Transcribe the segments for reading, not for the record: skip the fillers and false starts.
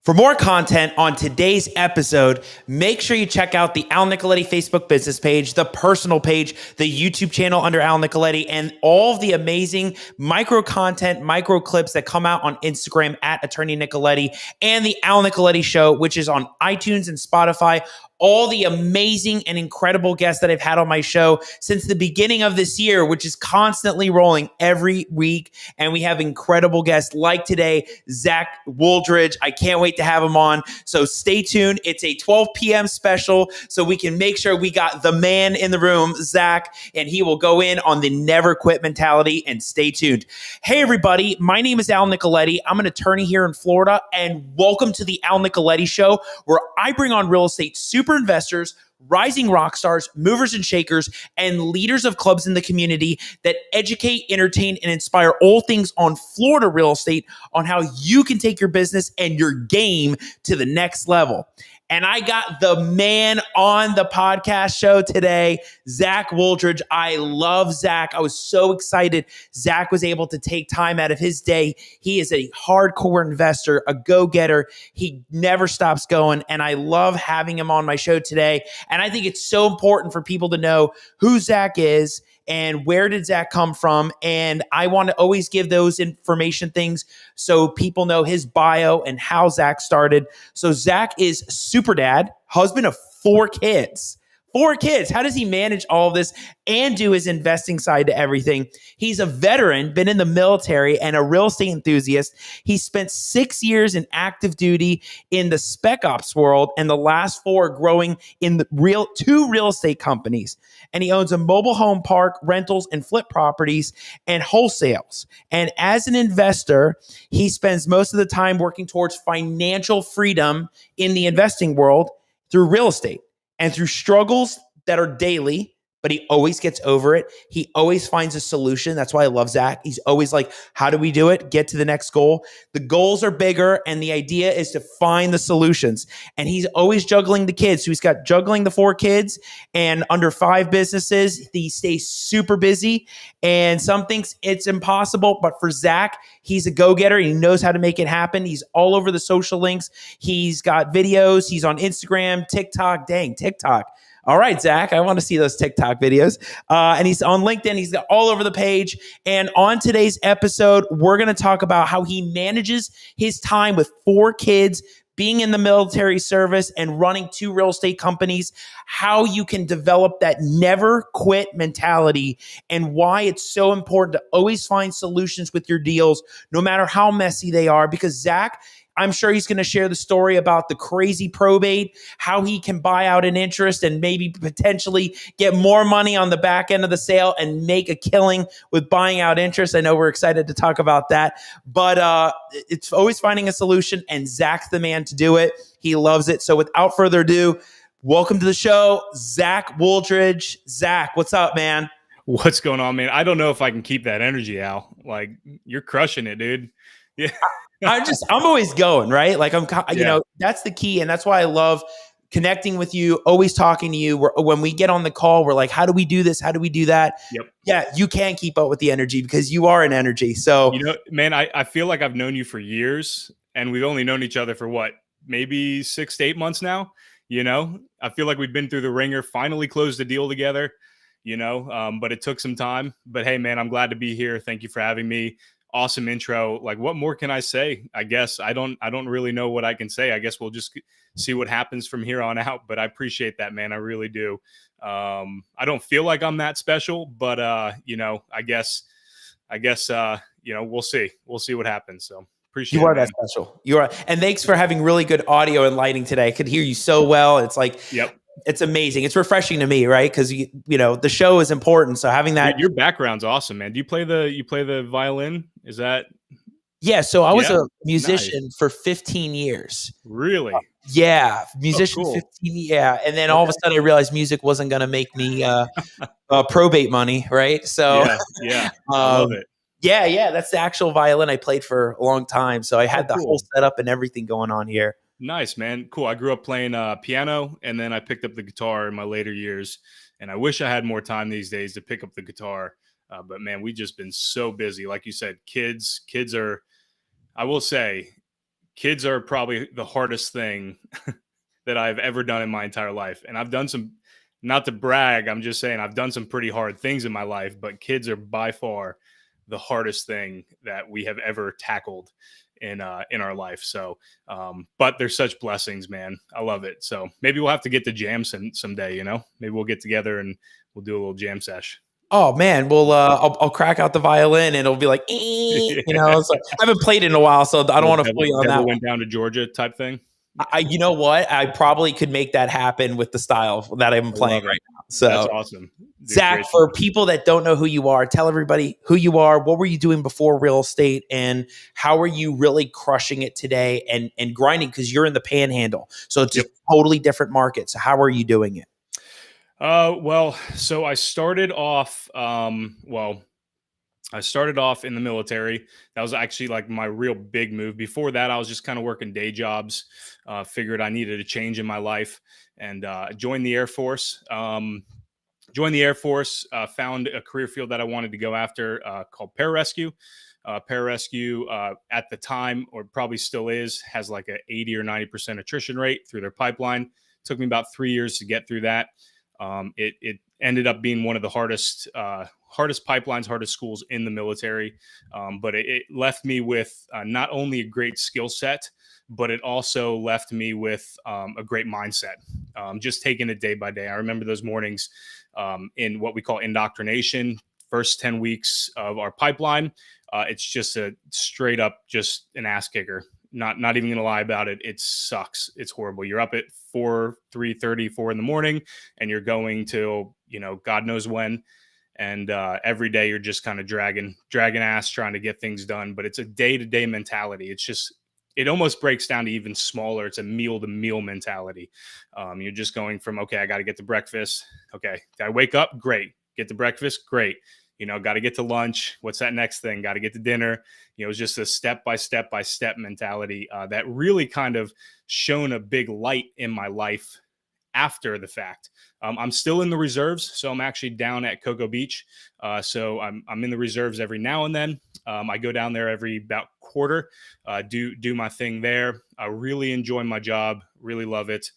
For more content on today's episode, make sure you check out the Al Nicoletti Facebook business page, the personal page, the YouTube channel under Al Nicoletti, and all of the amazing micro content, micro clips that come out on Instagram at Attorney Nicoletti, and the Al Nicoletti Show, which is on iTunes and Spotify. All the amazing and incredible guests that I've had on my show since the beginning of this year, which is constantly rolling every week. And we have incredible guests like today, Zach Woolridge. I can't wait to have him on. So stay tuned. It's a 12 p.m. special, so we can make sure we got the man in the room, Zach, and he will go in on the never quit mentality. And stay tuned. Hey, everybody. My name is Al Nicoletti. I'm an attorney here in Florida, and welcome to the Al Nicoletti Show, where I bring on real estate super investors, rising rock stars, movers and shakers, and leaders of clubs in the community that educate, entertain, and inspire all things on Florida real estate, on how you can take your business and your game to the next level. And I got the man on the podcast show today, Zach Woolridge. I love Zach. I was so excited Zach was able to take time out of his day. He is a hardcore investor, a go-getter. He never stops going, and I love having him on my show today. And I think it's so important for people to know who Zach is and where did Zach come from. And I want to always give those information things so people know his bio and how Zach started. So Zach is super dad, husband of 4 kids. 4 kids. How does he manage all of this and do his investing side to everything? He's a veteran, been in the military, and a real estate enthusiast. He spent 6 years in active duty in the spec ops world, and the last 4 growing in the 2 real estate companies. And he owns a mobile home park, rentals, and flip properties, and wholesales. And as an investor, he spends most of the time working towards financial freedom in the investing world through real estate. And through struggles that are daily, but he always gets over it. He always finds a solution. That's why I love Zach. He's always like, how do we do it? Get to the next goal. The goals are bigger, and the idea is to find the solutions. And he's always juggling the kids. So he's got juggling the 4 kids and under 5 businesses. He stays super busy, and some thinks it's impossible. But for Zach, he's a go-getter. He knows how to make it happen. He's all over the social links. He's got videos. He's on Instagram, TikTok. Dang, TikTok. All right, Zach, I want to see those TikTok videos. And he's on LinkedIn. He's got all over the page. And on today's episode, we're going to talk about how he manages his time with 4 kids, being in the military service and running 2 real estate companies, how you can develop that never quit mentality, and why it's so important to always find solutions with your deals, no matter how messy they are. Because Zach, I'm sure he's going to share the story about the crazy probate, how he can buy out an interest and maybe potentially get more money on the back end of the sale and make a killing with buying out interest. I know we're excited to talk about that, but it's always finding a solution, and Zach's the man to do it. He loves it. So without further ado, welcome to the show, Zach Woolridge. Zach, what's up, man? What's going on, man? I don't know if I can keep that energy, Al. Like, you're crushing it, dude. Yeah. I'm always going, right? Like that's the key. And that's why I love connecting with you, always talking to you. When we get on the call, we're like, how do we do this? How do we do that? Yep. Yeah, you can keep up with the energy because you are an energy. So, man, I feel like I've known you for years, and we've only known each other for what, maybe 6 to 8 months now. I feel like we've been through the ringer, finally closed the deal together, but it took some time. But hey, man, I'm glad to be here. Thank you for having me. Awesome intro. Like, what more can I say? I guess I don't really know what I can say. I guess we'll just see what happens from here on out. But I appreciate that, man. I really do. I don't feel like I'm that special, but I guess we'll see. We'll see what happens. So appreciate you are it, man. that special. You are, and thanks for having really good audio and lighting today. I could hear you so well. It's like, yep. It's amazing. It's refreshing to me, right? Because the show is important. So having that, your background's awesome, man. Do you play the violin? Is that? Yeah. So I was a musician for 15 years. Really? Yeah, musician. Cool. 15. Yeah, and then all of a sudden I realized music wasn't going to make me probate money, right? So yeah, I love it. Yeah, that's the actual violin I played for a long time. So I had the whole setup and everything going on here. Nice, man. Cool. I grew up playing piano, and then I picked up the guitar in my later years. And I wish I had more time these days to pick up the guitar. But man, we've just been so busy. Like you said, kids are, I will say, kids are probably the hardest thing that I've ever done in my entire life. And I've done some, not to brag, I'm just saying I've done some pretty hard things in my life, but kids are by far the hardest thing that we have ever tackled in our life. So, but they're such blessings, man. I love it. So maybe we'll have to get to jam someday, you know, maybe we'll get together and we'll do a little jam sesh. Oh man, well, I'll crack out the violin and it'll be like, Yeah. you know. So I haven't played in a while, so I don't want to fool you on that Devil one. went down to Georgia type thing. You know what? I probably could make that happen with the style that I'm playing right now. So that's awesome. Dude, Zach, for people that don't know who you are, tell everybody who you are. What were you doing before real estate, and how are you really crushing it today and grinding? Because you're in the Panhandle, so it's a totally different market. So how are you doing it? Well, so I started off. I started off in the military. That was actually like my real big move. Before that, I was just kind of working day jobs. Figured I needed a change in my life, and joined the Air Force. Found a career field that I wanted to go after called pararescue. Pararescue at the time, or probably still is, has like a 80 or 90% attrition rate through their pipeline. Took me about 3 years to get through that. It ended up being one of the hardest pipelines, hardest schools in the military. But it left me with not only a great skill set, but it also left me with a great mindset. Just taking it day by day. I remember those mornings in what we call indoctrination, first 10 weeks of our pipeline. It's just a straight up, just an ass kicker. Not even gonna lie about it. It sucks. It's horrible. You're up at 3:30, 4 in the morning, and you're going till, you know, God knows when. And every day you're just kind of dragging ass, trying to get things done. But it's a day-to-day mentality. It's just, it almost breaks down to even smaller. It's a meal-to-meal mentality. You're just going from, okay, I got to get to breakfast. Okay, I wake up, great. Get to breakfast, great. You know, got to get to lunch. What's that next thing? Got to get to dinner. You know, it's just a step by step mentality that really kind of shone a big light in my life after the fact. I'm still in the reserves, so I'm actually down at Cocoa Beach. So I'm in the reserves every now and then. I go down there every about quarter, do my thing there. I really enjoy my job, really love it,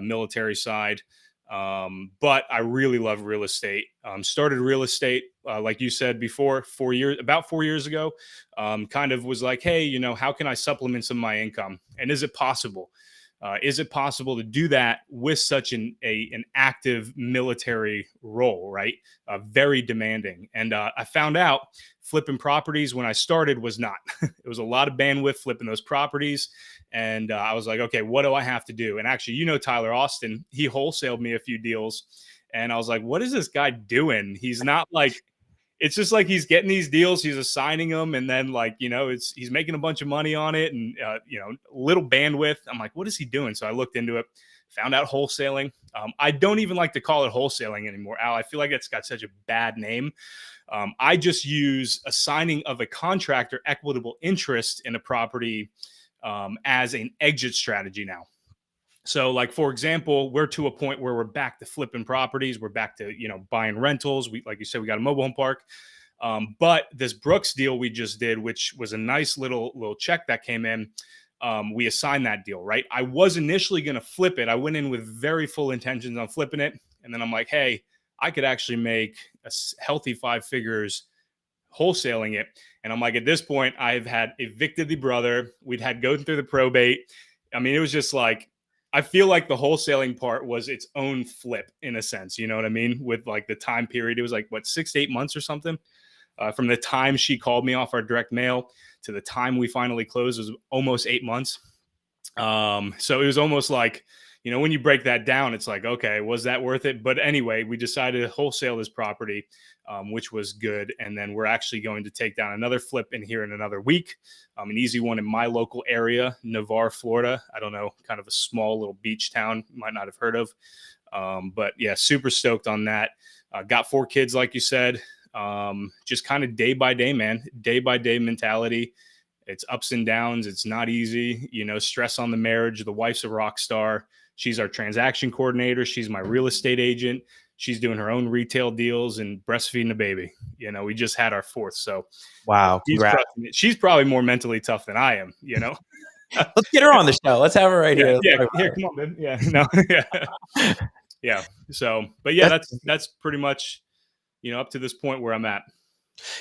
military side. But I really love real estate. Started real estate, like you said before, about 4 years ago. Kind of was like, hey, you know, how can I supplement some of my income? And is it possible? Is it possible to do that with such an active military role, right? Very demanding. And I found out flipping properties when I started was not. It was a lot of bandwidth flipping those properties. And I was like, okay, what do I have to do? And actually, you know, Tyler Austin, he wholesaled me a few deals. And I was like, what is this guy doing? He's not like, it's just like he's getting these deals, he's assigning them, and then, like, you know, he's making a bunch of money on it, and you know, little bandwidth. I'm like, what is he doing? So I looked into it, found out wholesaling. I don't even like to call it wholesaling anymore, Al. I feel like it's got such a bad name. I just use assigning of a contractor equitable interest in a property as an exit strategy now. So, like, for example, we're to a point where we're back to flipping properties. We're back to, you know, buying rentals. We, like you said, we got a mobile home park. But this Brooks deal we just did, which was a nice little check that came in, we assigned that deal, right? I was initially going to flip it. I went in with very full intentions on flipping it. And then I'm like, hey, I could actually make a healthy 5 figures wholesaling it. And I'm like, at this point, I've had evicted the brother. We'd had going through the probate. I mean, it was just like, I feel like the wholesaling part was its own flip in a sense. You know what I mean? With like the time period, it was like, what, 6 to 8 months or something? From the time she called me off our direct mail to the time we finally closed was almost 8 months. So it was almost like, you know, when you break that down, it's like, okay, was that worth it? But anyway, we decided to wholesale this property, which was good. And then we're actually going to take down another flip in here in another week. An easy one in my local area, Navarre, Florida. I don't know, kind of a small little beach town, you might not have heard of. But yeah, super stoked on that. Got 4 kids, like you said. Just kind of day by day, man, day by day mentality. It's ups and downs. It's not easy, you know, stress on the marriage. The wife's a rock star. She's our transaction coordinator. She's my real estate agent. She's doing her own retail deals and breastfeeding a baby. You know, we just had our 4th. So wow, she's probably more mentally tough than I am, you know? Let's get her on the show. Let's have her right here. Let's Yeah. talk Here, about come on, man. Yeah, no, yeah, her. yeah. So, but yeah, That's that's pretty much up to this point where I'm at.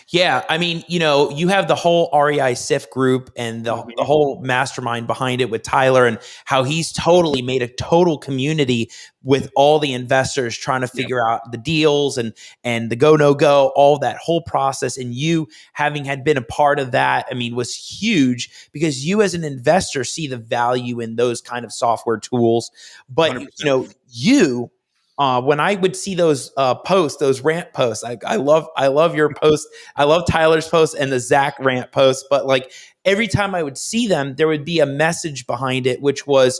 Yeah, I mean, you have the whole REI SIF group and the Mhm. whole mastermind behind it with Tyler, and how he's totally made a total community with all the investors trying to Yeah, figure out the deals and the go no go, all that whole process. And you having had been a part of that, I mean, was huge because you as an investor see the value in those kind of software tools. But 100%. when I would see those posts, those rant posts, I love your posts. I love Tyler's posts and the Zach rant posts. But like every time I would see them, there would be a message behind it, which was,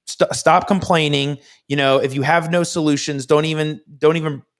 stop complaining. If you have no solutions, don't even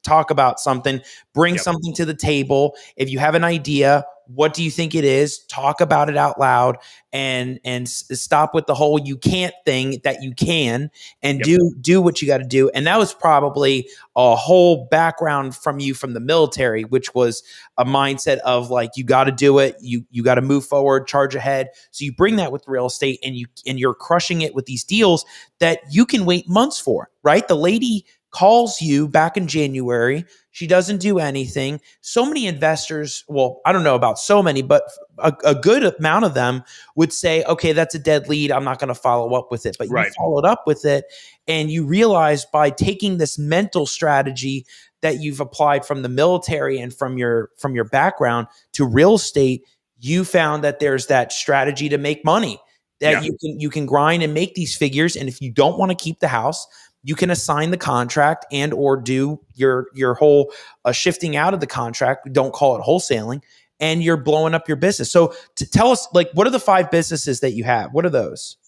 talk about something. Bring Yep, something to the table. If you have an idea, what do you think it is? Talk about it out loud, and stop with the whole you can't thing that you can, and yep, do what you got to do. And that was probably a whole background from you from the military, which was a mindset of like you got to do it, you got to move forward, charge ahead. So you bring that with real estate, and you're crushing it with these deals that you can wait months for, right? The lady calls you back in January. She doesn't do anything. So many investors, well, I don't know about so many, but a good amount of them would say, okay, that's a dead lead. I'm not going to follow up with it. But you right. followed up with it, and you realize by taking this mental strategy that you've applied from the military and from your background to real estate, you found that there's that strategy to make money, that Yeah, you can grind and make these figures. And if you don't want to keep the house, you can assign the contract and or do your whole shifting out of the contract. Don't call it wholesaling, and you're blowing up your business. So to tell us, like, what are the 5 businesses that you have? What are those?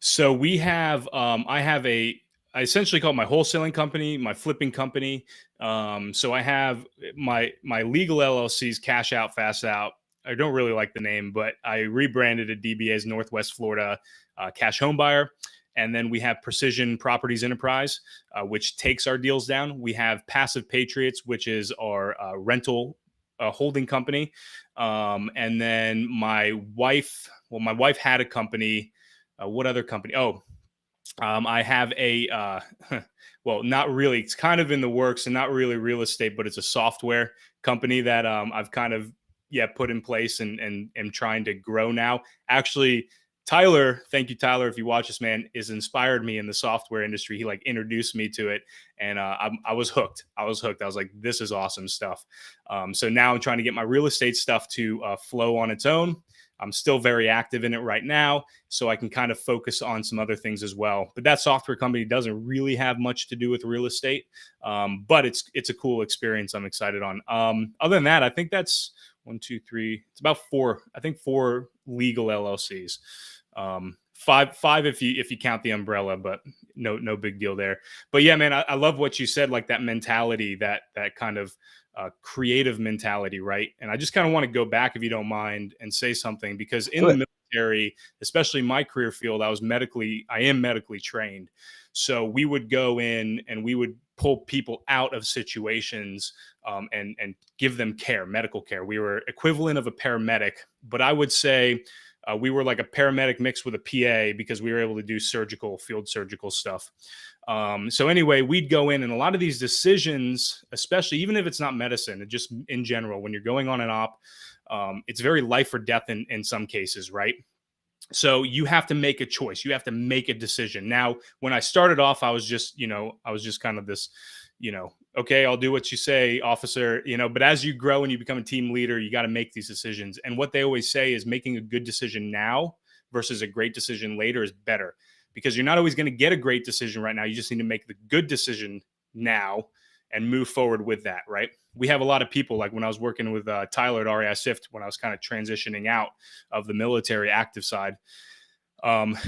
so we have I essentially call it my wholesaling company, my flipping company. So I have my legal LLC's Cash Out Fast Out. I don't really like the name, but I rebranded it DBA's Northwest Florida Cash Home Buyer. And then we have Precision Properties Enterprise, which takes our deals down. We have Passive Patriots, which is our rental holding company. And then my wife had a company. What other company? Oh, I have a, well, not really. It's kind of in the works and not really real estate, but it's a software company that I've kind of, yeah, put in place and am trying to grow now. Actually, Tyler, thank you, Tyler. If you watch this, man, is inspired me in the software industry. He like introduced me to it, and I was hooked. I was hooked. I was like, this is awesome stuff. So now I'm trying to get my real estate stuff to flow on its own. I'm still very active in it right now, so I can kind of focus on some other things as well. But that software company doesn't really have much to do with real estate, but it's a cool experience. I'm excited on. Other than that, I think that's 1, 2, 3. It's about 4. I think 4 legal LLCs. Five if you count the umbrella, but no big deal there. But yeah, man, I love what you said, like that mentality, that kind of creative mentality, right? And I just kind of want to go back, if you don't mind, and say something, because in Do the it. military, especially my career field, I am medically trained. So we would go in and we would pull people out of situations, and give them care, medical care. We were equivalent of a paramedic, but I would say we were like a paramedic mixed with a PA, because we were able to do field surgical stuff. So anyway, we'd go in, and a lot of these decisions, especially even if it's not medicine, just in general, when you're going on an op, it's very life or death in some cases, right? So you have to make a choice. You have to make a decision. Now, when I started off, I was just kind of this, okay, I'll do what you say, officer, but as you grow and you become a team leader, you got to make these decisions. And what they always say is making a good decision now versus a great decision later is better, because you're not always going to get a great decision right now. You just need to make the good decision now and move forward with that, right? We have a lot of people, like when I was working with Tyler at REI SIFT, when I was kind of transitioning out of the military active side,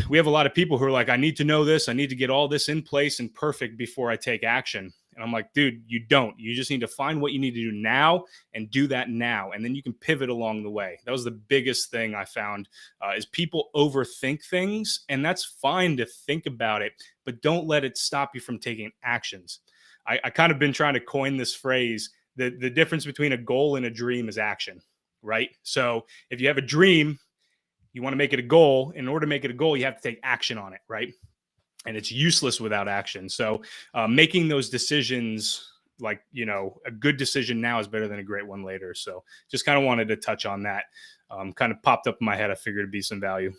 we have a lot of people who are like, I need to know this. I need to get all this in place and perfect before I take action. And I'm like, dude, you don't. You just need to find what you need to do now and do that now. And then you can pivot along the way. That was the biggest thing I found, is people overthink things. And that's fine to think about it, but don't let it stop you from taking actions. I kind of been trying to coin this phrase. The difference between a goal and a dream is action, right? So if you have a dream, You want to make it a goal. In order to make it a goal, you have to take action on it, right? And it's useless without action. So making those decisions, like, a good decision now is better than a great one later. So just kind of wanted to touch on that. Kind of popped up in my head. I figured it'd be some value.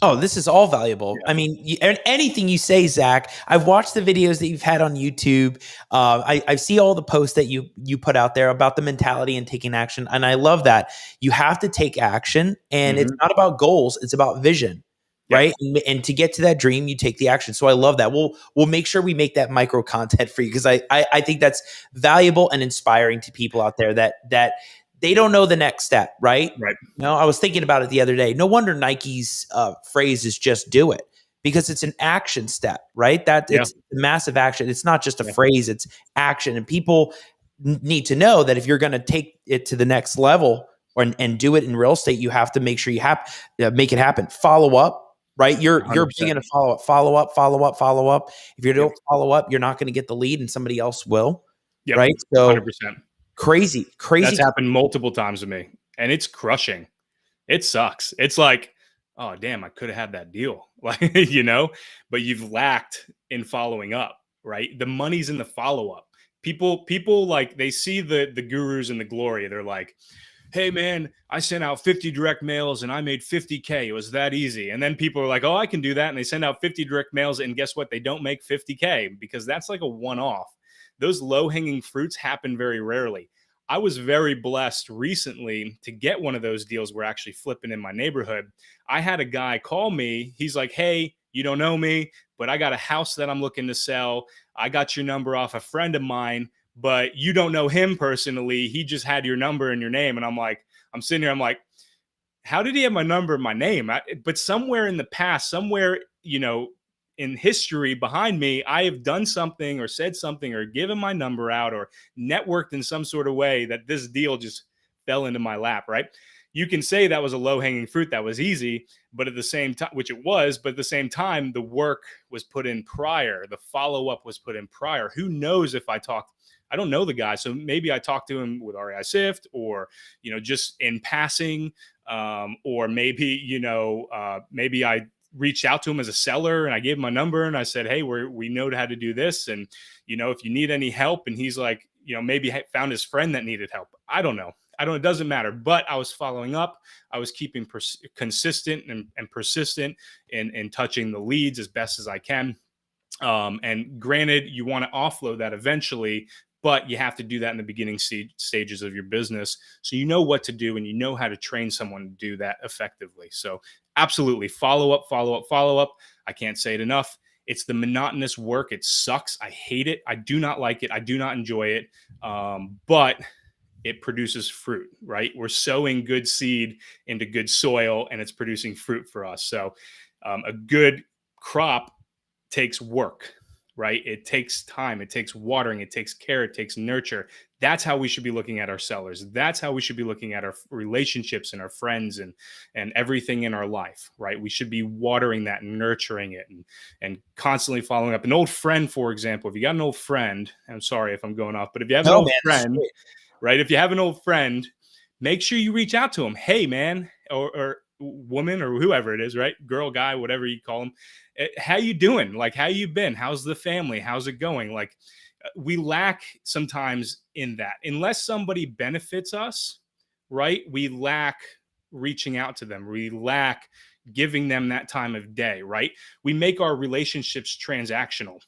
Oh, this is all valuable. Yeah. I mean, anything you say, Zach, I've watched the videos that you've had on YouTube. I see all the posts that you put out there about the mentality and taking action. And I love that. You have to take action, and it's not about goals. It's about vision, right? And to get to that dream, you take the action. So I love that. We'll make sure we make that micro content for you, because I think that's valuable and inspiring to people out there that they don't know the next step, right? Right. I was thinking about it the other day. No wonder Nike's phrase is "just do it," because it's an action step, right? It's massive action. It's not just a phrase; it's action. And people need to know that if you're going to take it to the next level and do it in real estate, you have to make sure you make it happen. Follow up, right? You're big into follow up. If you don't follow up, you're not going to get the lead, and somebody else will, right? So 100%. Crazy. That's happened multiple times to me, and it's crushing. It sucks. It's like, oh damn, I could have had that deal, like, but you've lacked in following up, right? The money's in the follow up. People like, they see the gurus and the glory. They're like, hey man, I sent out 50 direct mails and I made 50K. It was that easy. And then people are like, oh, I can do that. And they send out 50 direct mails, and guess what? They don't make 50K, because that's like a one-off. Those low-hanging fruits happen very rarely. I was very blessed recently to get one of those deals. We're actually flipping in my neighborhood. I had a guy call me. He's like, hey, you don't know me, but I got a house that I'm looking to sell. I got your number off a friend of mine, but you don't know him personally. He just had your number and your name. And I'm sitting here, I'm like, how did he have my number and my name? But somewhere in the past, somewhere, in history behind me, I have done something or said something or given my number out or networked in some sort of way that this deal just fell into my lap, right? You can say that was a low-hanging fruit, that was easy, but at the same time, which it was, but at the same time, the work was put in prior. The follow-up was put in prior. Who knows if I don't know the guy, so maybe I talked to him with REI Sift, or, just in passing, or maybe, maybe I reached out to him as a seller and I gave him my number and I said, hey, we know how to do this. And, if you need any help, and he's like, maybe found his friend that needed help. I don't know. It doesn't matter, but I was following up. I was keeping consistent and persistent in touching the leads as best as I can. And granted, you want to offload that eventually, but you have to do that in the beginning stages of your business, so you know what to do and you know how to train someone to do that effectively. So absolutely, follow up. I can't say it enough. It's the monotonous work. It sucks. I hate it. I do not like it. I do not enjoy it. But it produces fruit, right? We're sowing good seed into good soil, and it's producing fruit for us. So a good crop takes work, right? It takes time, it takes watering, it takes care, it takes nurture. That's how we should be looking at our sellers. That's how we should be looking at our relationships and our friends and everything in our life, right? We should be watering that and nurturing it and constantly following up. An old friend, for example, if you got an old friend, I'm sorry if I'm going off, but if you have an old friend, right? If you have an old friend, make sure you reach out to him. Hey, man, or woman, or whoever it is, right? Girl, guy, whatever you call him. How you doing? Like, how you been? How's the family? How's it going? Like, we lack sometimes in that. Unless somebody benefits us, right? We lack reaching out to them. We lack giving them that time of day, right? We make our relationships transactional.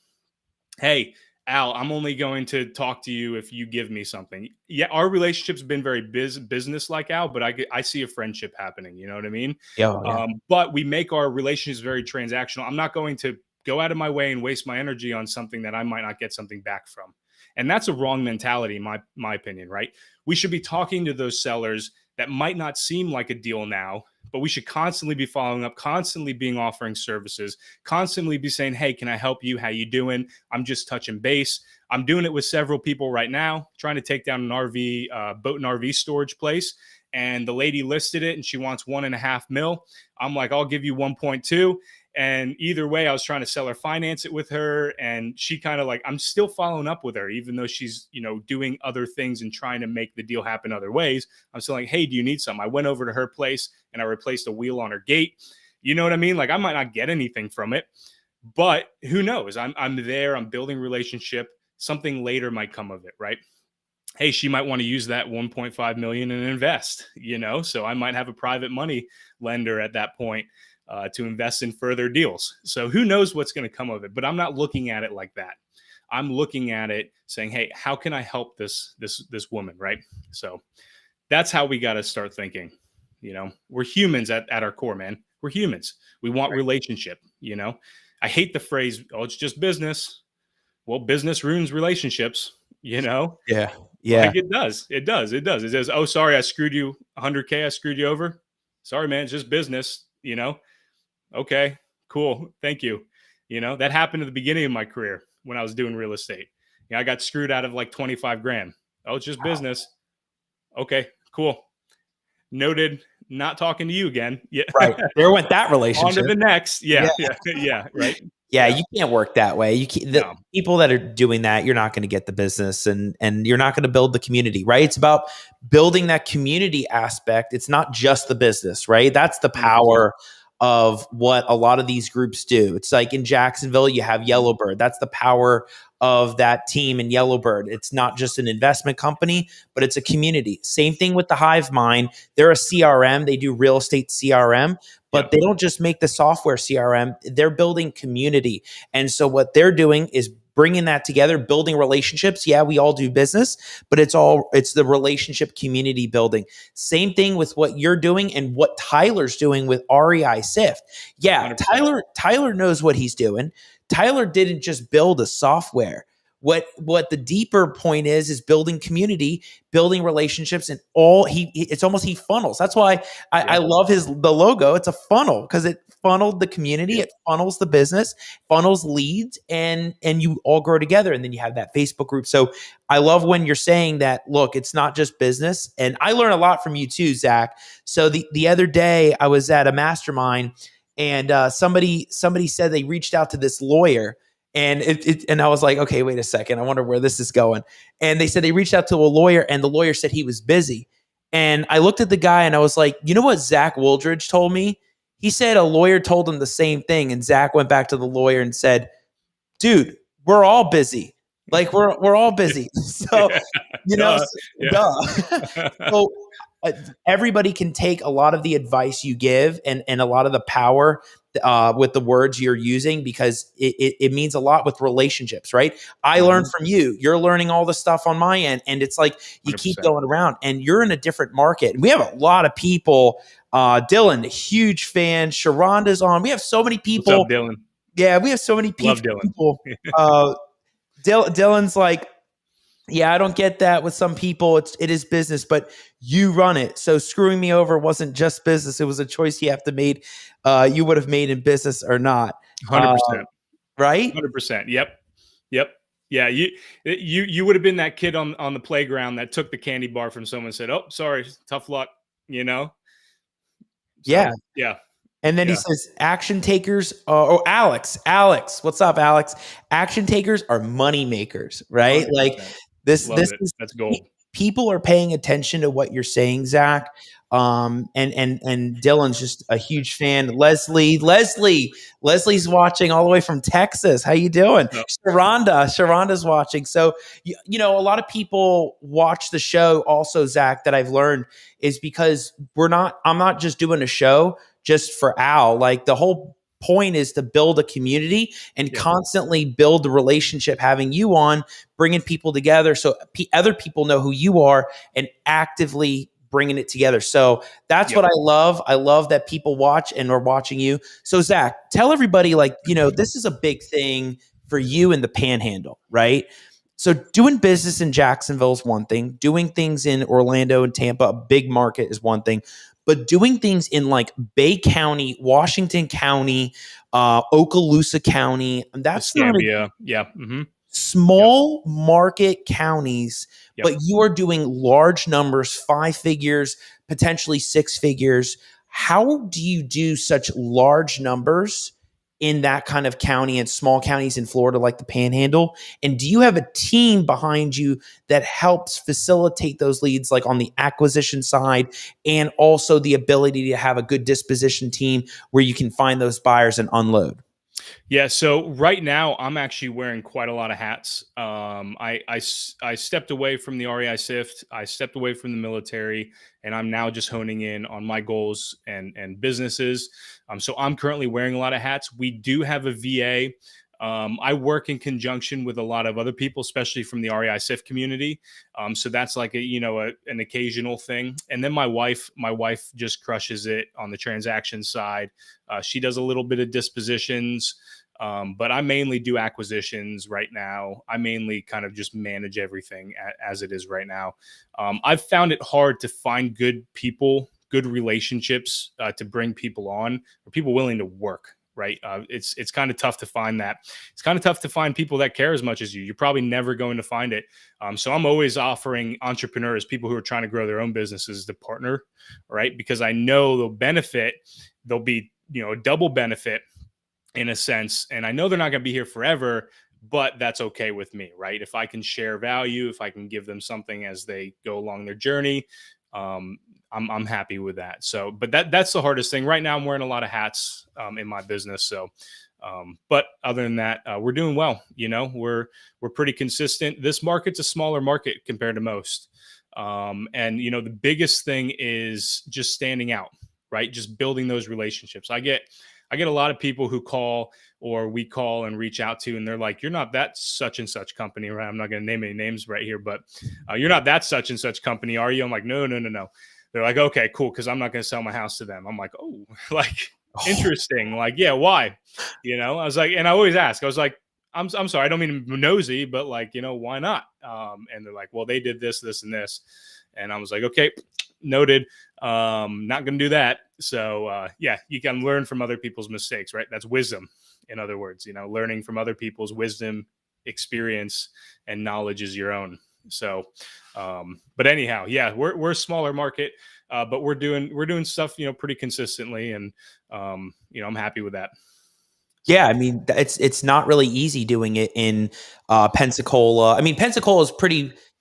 Hey, Al, I'm only going to talk to you if you give me something. Yeah, our relationship's been very business-like, Al, but I see a friendship happening. You know what I mean? Yeah. But we make our relationships very transactional. I'm not going to go out of my way and waste my energy on something that I might not get something back from. And that's a wrong mentality, in my opinion, right? We should be talking to those sellers that might not seem like a deal now, but we should constantly be following up, constantly being offering services, constantly be saying, hey, can I help you? How you doing? I'm just touching base. I'm doing it with several people right now, trying to take down an RV, boat and RV storage place. And the lady listed it and she wants $1.5 million. I'm like, I'll give you 1.2. And either way, I was trying to sell her, finance it with her. And she kind of like, I'm still following up with her, even though she's, doing other things and trying to make the deal happen other ways. I'm still like, hey, do you need something? I went over to her place and I replaced a wheel on her gate. You know what I mean? Like, I might not get anything from it, but who knows? I'm there. I'm building relationship. Something later might come of it, right? Hey, she might want to use that 1.5 million and invest, so I might have a private money lender at that point to invest in further deals. So who knows what's going to come of it, but I'm not looking at it like that. I'm looking at it saying, hey, how can I help this woman, right? So that's how we got to start thinking. We're humans at our core, man. We're humans. We want relationship. I hate the phrase, oh, it's just business. Well, business ruins relationships, Yeah. Like it does. It says, oh, sorry, I screwed you 100K. I screwed you over. Sorry, man. It's just business, Okay, cool. Thank you. That happened at the beginning of my career when I was doing real estate. I got screwed out of like 25 grand. Oh, it's just business. Okay, cool. Noted. Not talking to you again. Yeah. Right. There went that relationship. On to the next. Yeah. Right. Yeah, you can't work that way. You can't, the people that are doing that, you're not going to get the business, and you're not going to build the community, right? It's about building that community aspect. It's not just the business, right? That's the power of what a lot of these groups do. It's like in Jacksonville, you have Yellowbird. That's the power of that team in Yellowbird. It's not just an investment company, but it's a community. Same thing with the Hive Mind. They're a CRM. They do real estate CRM, but they don't just make the software CRM. They're building community. And so what they're doing is bringing that together, building relationships. Yeah, we all do business, but it's the relationship community building. Same thing with what you're doing and what Tyler's doing with REI Sift. Yeah, 100%. Tyler knows what he's doing. Tyler didn't just build a software. What the deeper point is building community, building relationships, and it's almost he funnels. That's why I love the logo. It's a funnel because it funneled the community, it funnels the business, funnels leads, and you all grow together. And then you have that Facebook group. So I love when you're saying that, look, it's not just business. And I learn a lot from you too, Zach. So the other day I was at a mastermind, and somebody said they reached out to this lawyer. And and I was like, okay, wait a second. I wonder where this is going. And they said they reached out to a lawyer, and the lawyer said he was busy. And I looked at the guy and I was like, you know what Zach Woolridge told me? He said a lawyer told him the same thing. And Zach went back to the lawyer and said, dude, we're all busy. Like we're all busy. So, duh. So everybody can take a lot of the advice you give and a lot of the power with the words you're using, because it means a lot with relationships, right? I learned from you. You're learning all the stuff on my end. And it's like you 100%. Keep going around, and you're in a different market. And we have a lot of people. Dylan, huge fan. Sharonda's on. We have so many people. What's up, Dylan? Yeah, we have so many people. Love Dylan. Dylan's like, yeah, I don't get that with some people. It is business, but you run it. So screwing me over wasn't just business. It was a choice you you would have made in business or not. 100%. Right? 100%. Yep. Yeah. You would have been that kid on the playground that took the candy bar from someone and said, oh, sorry, tough luck, So, yeah. Yeah. And then he says, action takers, Alex, what's up, Alex? Action takers are money makers, right? 100%. Like this that's gold. People are paying attention to what you're saying, Zach. And Dylan's just a huge fan. Leslie's watching all the way from Texas. How you doing? Yep. Sharonda's watching. So, a lot of people watch the show also, Zach, that I've learned is because I'm not just doing a show just for Al. Like the whole point is to build a community and constantly build the relationship, having you on, bringing people together so other people know who you are and actively bringing it together. So that's what I love. I love that people watch and are watching you. So Zach, tell everybody, this is a big thing for you in the Panhandle, right? So doing business in Jacksonville is one thing. Doing things in Orlando and Tampa, a big market, is one thing. But doing things in like Bay County, Washington County, Okaloosa County, that's not small market counties, but you are doing large numbers, 5 figures, potentially 6 figures. How do you do such large numbers in that kind of county and small counties in Florida, like the Panhandle? And do you have a team behind you that helps facilitate those leads, like on the acquisition side, and also the ability to have a good disposition team where you can find those buyers and unload? Yeah, so right now I'm actually wearing quite a lot of hats. I stepped away from the REI SIFT. I stepped away from the military, and I'm now just honing in on my goals and businesses. So I'm currently wearing a lot of hats. We do have a VA. I work in conjunction with a lot of other people, especially from the REI SIFT community. So that's like an occasional thing. And then my wife just crushes it on the transaction side. She does a little bit of dispositions. But I mainly do acquisitions right now. I mainly kind of just manage everything as it is right now. I've found it hard to find good people, good relationships to bring people on, or people willing to work. Right. It's kind of tough to find that. It's kind of tough to find people that care as much as you. You're probably never going to find it. So I'm always offering entrepreneurs, people who are trying to grow their own businesses, to partner. Right. Because I know there'll be, a double benefit in a sense. And I know they're not going to be here forever, but that's okay with me, right? If I can share value, if I can give them something as they go along their journey, I'm happy with that. So, but that's the hardest thing right now. I'm wearing a lot of hats in my business. So, but other than that, we're doing well. We're pretty consistent. This market's a smaller market compared to most. And the biggest thing is just standing out, right? Just building those relationships. I get a lot of people who call, or we call and reach out to, and they're like, "You're not that such and such company," right? I'm not going to name any names right here, but you're not that such and such company, are you? I'm like, no, no, no, no. They're like, okay, cool, because I'm not going to sell my house to them. I'm like, oh, like interesting. Like, yeah, why? I was like, and I always ask. I was like, I'm sorry, I don't mean to be nosy, but like, why not? And they're like, well, they did this, this, and this, and I was like, okay, noted. Not going to do that. So yeah, you can learn from other people's mistakes, right? That's wisdom. In other words, learning from other people's wisdom, experience, and knowledge is your own. So, but anyhow, yeah, we're a smaller market, but we're doing stuff, pretty consistently, and I'm happy with that. Yeah, I mean, it's not really easy doing it in Pensacola. I mean, Pensacola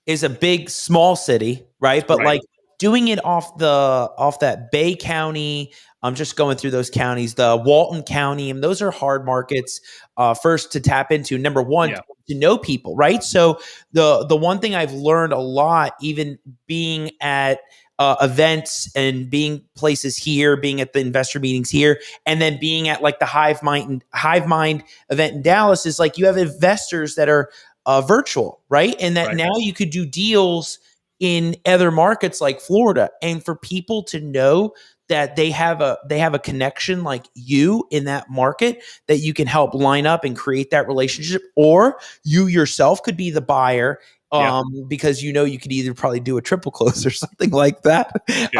is a big small city, right? But Right. like doing it off that Bay County, I'm just going through those counties, the Walton County, and those are hard markets first to tap into. Number one, Yeah. to know people, right? So the one thing I've learned a lot, even being at events and being places here, being at the investor meetings here, and then being at like the Hive Mind event in Dallas, is like you have investors that are virtual, right? And that Right. now you could do deals in other markets like Florida, and for people to know that they have a connection like you in that market, that you can help line up and create that relationship, or you yourself could be the buyer, Yeah. because you could either probably do a triple close or something like that. Yep.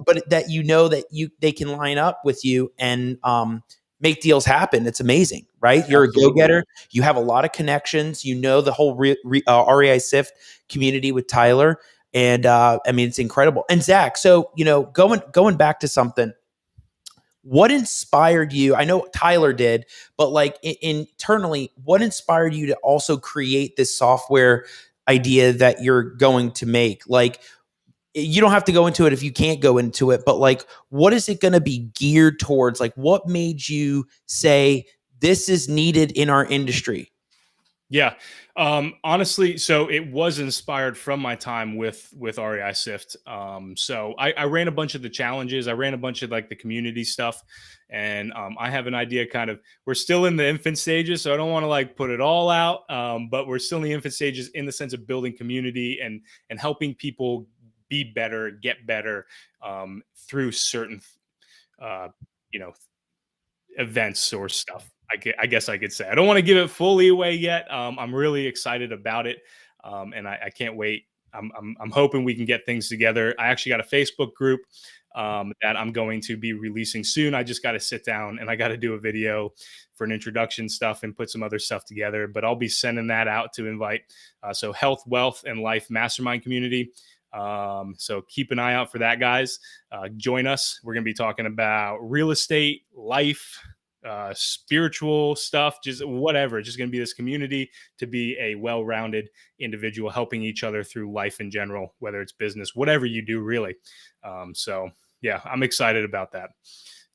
But that they can line up with you and make deals happen. It's amazing, right? You're a Absolutely. go-getter. You have a lot of connections. The whole REI SIFT community with Tyler, and I mean, it's incredible. And Zach, so going back to something. What inspired you? I know Tyler did, but like internally, what inspired you to also create this software idea that you're going to make? Like, you don't have to go into it if you can't go into it, but like, what is it going to be geared towards? Like, what made you say this is needed in our industry? Yeah. Honestly, so it was inspired from my time with REI SIFT. So I ran a bunch of the challenges. I ran a bunch of like the community stuff, and I have an idea. Kind of, we're still in the infant stages, so I don't want to like put it all out. But we're still in the infant stages in the sense of building community and helping people be better, get better through certain, uh, you know, events or stuff. I guess I could say. I don't want to give it fully away yet. I'm really excited about it, and I can't wait. I'm hoping we can get things together. I actually got a Facebook group that I'm going to be releasing soon. I just got to sit down and I got to do a video for an introduction stuff and put some other stuff together. But I'll be sending that out to invite so Health, Wealth, and Life Mastermind community. So keep an eye out for that, guys. Join us. We're going to be talking about real estate, life, spiritual stuff, just whatever. It's just going to be this community to be a well-rounded individual, helping each other through life in general, whether it's business, whatever you do, really. So yeah, I'm excited about that.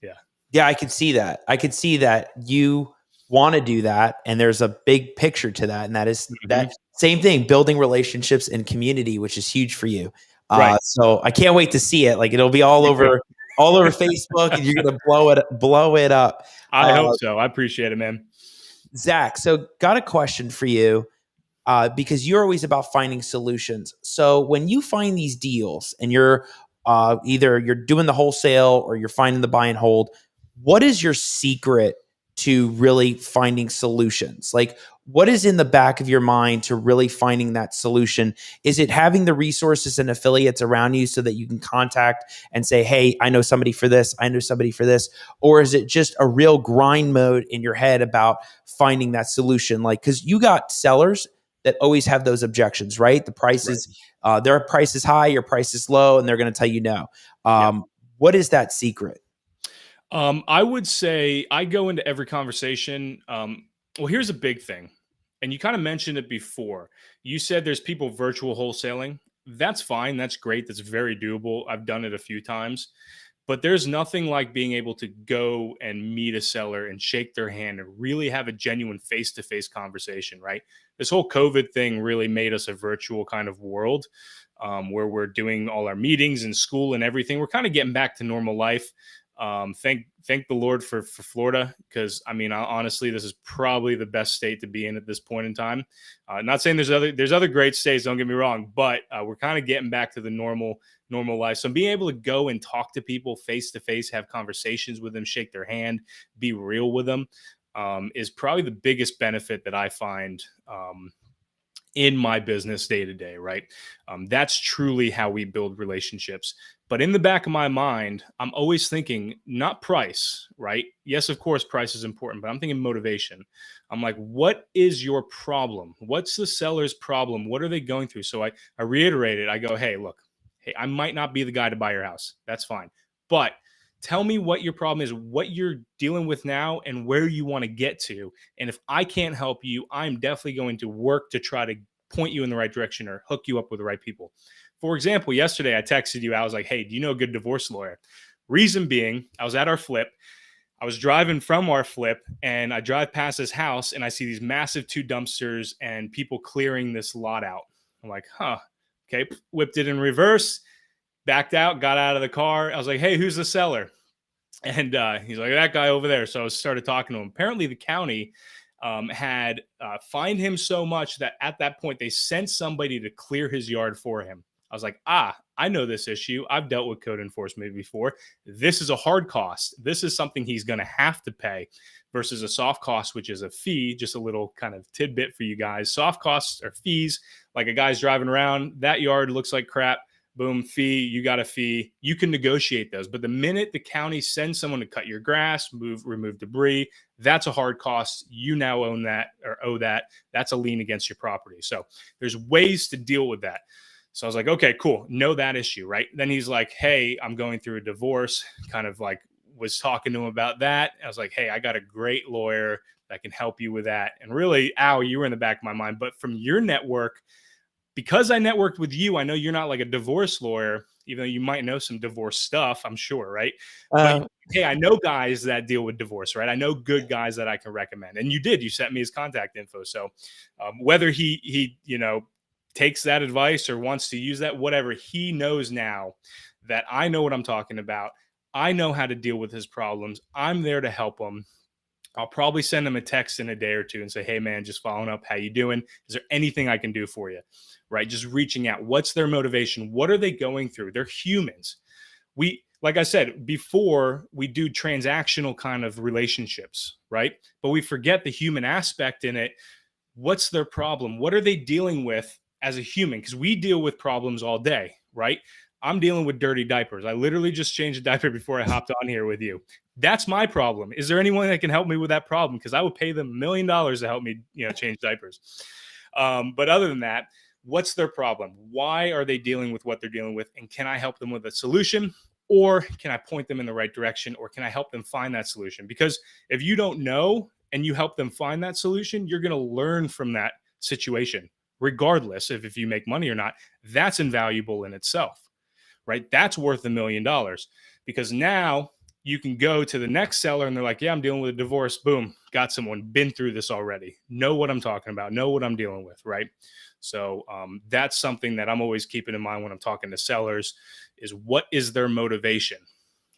Yeah. Yeah, I could see that. I could see that you want to do that, and there's a big picture to that, and that is Mhm. that same thing, building relationships and community, which is huge for you. Right. So I can't wait to see it. Like it'll be all over Facebook, and you're gonna blow it up. I Uh, hope so. I appreciate it, man. Zach, so got a question for you because you're always about finding solutions. So when you find these deals and you're either you're doing the wholesale or you're finding the buy and hold, what is your secret to really finding solutions? Like, what is in the back of your mind to really finding that solution? Is it having the resources and affiliates around you so that you can contact and say, hey, I know somebody for this, I know somebody for this? Or is it just a real grind mode in your head about finding that solution? Like, because you got sellers that always have those objections, right? The price Right. is their price is high, your price is low, and they're going to tell you no. Yeah. What is that secret? I would say I go into every conversation. Well, here's a big thing, and you kind of mentioned it before. You said there's people virtual wholesaling. That's fine. That's great. That's very doable. I've done it a few times, but there's nothing like being able to go and meet a seller and shake their hand and really have a genuine face to face conversation, right? This whole COVID thing really made us a virtual kind of world where we're doing all our meetings and school and everything. We're kind of getting back to normal life. Thank the Lord for Florida, because I mean, honestly, this is probably the best state to be in at this point in time. Not saying there's other great states, don't get me wrong, but we're kind of getting back to the normal life. So being able to go and talk to people face to face, have conversations with them, shake their hand, be real with them, is probably the biggest benefit that I find in my business day to day, right? That's truly how we build relationships. But in the back of my mind, I'm always thinking not price, right? Yes, of course, price is important, but I'm thinking motivation. I'm like, what is your problem? What's the seller's problem? What are they going through? So I reiterate it. I go, hey, look, hey, I might not be the guy to buy your house. That's fine. But tell me what your problem is, what you're dealing with now, and where you want to get to. And if I can't help you, I'm definitely going to work to try to point you in the right direction or hook you up with the right people. For example, yesterday I texted you. I was like, hey, do you know a good divorce lawyer? Reason being, I was at our flip. I was driving from our flip and I drive past his house and I see these massive 2 dumpsters and people clearing this lot out. I'm like, huh. Okay. Whipped it in reverse, backed out, got out of the car. I was like, hey, who's the seller? And he's like, that guy over there. So I started talking to him. Apparently, the county had fined him so much that at that point they sent somebody to clear his yard for him. I was like, I know this issue. I've dealt with code enforcement before. This is a hard cost. This is something he's going to have to pay versus a soft cost, which is a fee. Just a little kind of tidbit for you guys. Soft costs are fees. Like a guy's driving around, that yard looks like crap. Boom, fee, you got a fee. You can negotiate those. But the minute the county sends someone to cut your grass, remove debris, that's a hard cost. You now own that or owe that. That's a lien against your property. So there's ways to deal with that. So I was like, okay, cool. Know that issue, right? Then he's like, hey, I'm going through a divorce, kind of like was talking to him about that. I was like, hey, I got a great lawyer that can help you with that. And really, Al, you were in the back of my mind. But from your network, because I networked with you, I know you're not like a divorce lawyer, even though you might know some divorce stuff, I'm sure, right? But Uh, hey, I know guys that deal with divorce, right? I know good guys that I can recommend, and you sent me his contact info. So whether he takes that advice or wants to use that, whatever, he knows now that I know what I'm talking about. I know how to deal with his problems. I'm there to help him. I'll probably send him a text in a day or two and say, hey, man, just following up. How you doing? Is there anything I can do for you? Right? Just reaching out. What's their motivation? What are they going through? They're humans. Like I said before, we do transactional kind of relationships, right? But we forget the human aspect in it. What's their problem? What are they dealing with as a human? Because we deal with problems all day, right? I'm dealing with dirty diapers. I literally just changed a diaper before I hopped on here with you. That's my problem. Is there anyone that can help me with that problem? Because I would pay them $1 million to help me, change diapers. But other than that, what's their problem? Why are they dealing with what they're dealing with? And can I help them with a solution? Or can I point them in the right direction, or can I help them find that solution? Because if you don't know and you help them find that solution, you're going to learn from that situation, regardless if you make money or not. That's invaluable in itself, right? That's worth $1 million, because now you can go to the next seller and they're like, yeah, I'm dealing with a divorce. Boom, got someone, been through this already, know what I'm talking about, know what I'm dealing with, right? So that's something that I'm always keeping in mind when I'm talking to sellers, is what is their motivation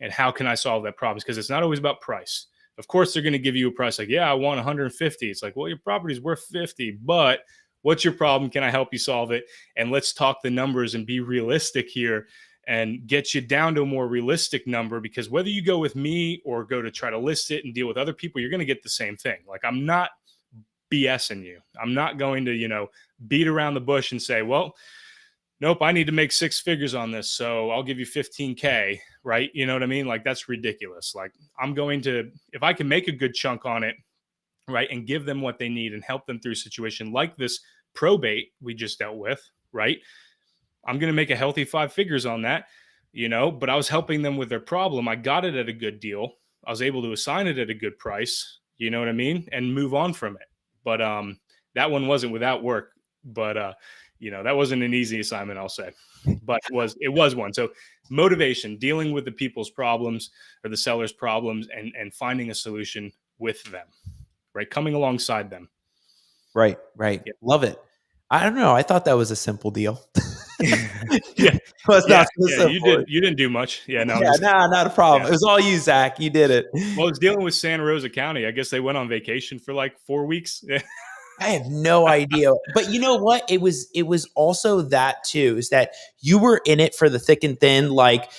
and how can I solve that problem? Because it's not always about price. Of course, they're going to give you a price like, yeah, I want 150. It's like, well, your property's worth 50, but what's your problem? Can I help you solve it? And let's talk the numbers and be realistic here and get you down to a more realistic number, because whether you go with me or go to try to list it and deal with other people, you're going to get the same thing. Like, I'm not BSing you. I'm not going to, beat around the bush and say, well, nope, I need to make 6 figures on this, so I'll give you 15K, right? You know what I mean? Like, that's ridiculous. Like, I'm going to, if I can make a good chunk on it, right, and give them what they need and help them through a situation like this probate we just dealt with, right? I'm going to make a healthy 5 figures on that, but I was helping them with their problem. I got it at a good deal. I was able to assign it at a good price, you know what I mean? And move on from it. But that one wasn't without work, but that wasn't an easy assignment, I'll say, but it was one. So motivation, dealing with the people's problems or the seller's problems, and finding a solution with them, right? Coming alongside them. Right. Yeah. Love it. I don't know. I thought that was a simple deal. Yeah. Well, not so simple. You didn't do much. Yeah. No, not a problem. It was all you, Zach. You did it. Well, it's dealing with Santa Rosa County. I guess they went on vacation for like 4 weeks. I have no idea. But you know what? It was also that too, is that you were in it for the thick and thin, like,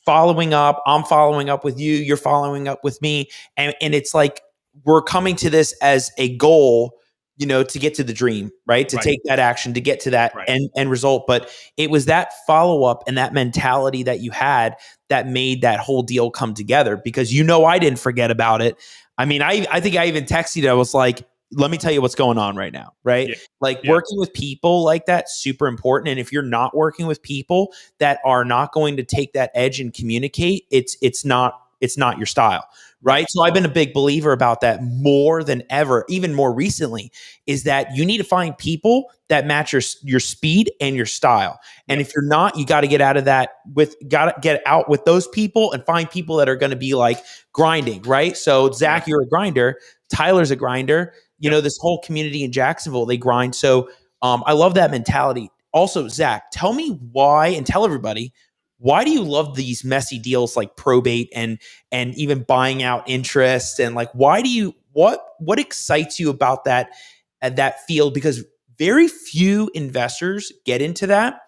following up, I'm following up with you, you're following up with me. And it's like, we're coming to this as a goal, to get to the dream, right? To take that action, to get to that end result. But it was that follow-up and that mentality that you had that made that whole deal come together, because, I didn't forget about it. I mean, I think I even texted you. I was like, let me tell you what's going on right now, right? Yeah. Working with people like that, super important. And if you're not working with people that are not going to take that edge and communicate, it's not your style, right? So I've been a big believer about that more than ever, even more recently, is that you need to find people that match your speed and your style. And if you're not, you got to get out of that got to get out with those people and find people that are going to be like grinding, right? So Zach, you're a grinder. Tyler's a grinder. This whole community in Jacksonville, they grind. So I love that mentality. Also, Zach, tell me why, and tell everybody, why do you love these messy deals like probate and even buying out interest? And like, why do you, what excites you about that field? Because very few investors get into that.